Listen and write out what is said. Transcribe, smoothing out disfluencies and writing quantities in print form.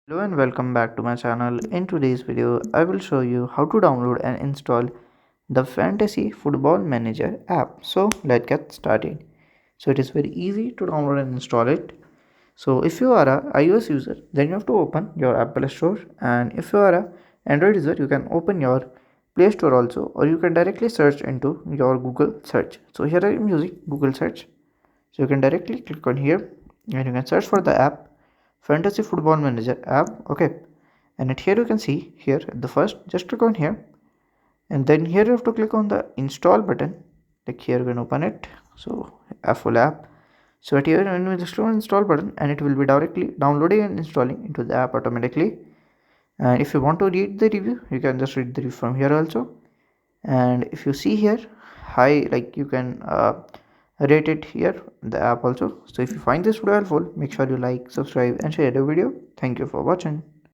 Hello and welcome back to my channel. In today's video, I will show you how to download and install the Fantasy Football Manager app. So let's get started. So it is very easy to download and install it. So if you are a iOS user, then you have to open your Apple Store, and if you are a Android user, you can open your Play Store also, or you can directly search into your Google search. So here I am using Google search. So you can directly click on here and you can search for the app Fantasy Football Manager app. Okay, and at here you can see here at the first, just click on here, and then here you have to click on the install button. Like here you can open it. So a full app. So at here when we just click on install button, and it will be directly downloading and installing into the app automatically. And if you want to read the review, you can just read the review from here also. And if you see here high, like you can rate it here the app also. So if you find this video helpful, make sure you like, subscribe and share the video. Thank you for watching.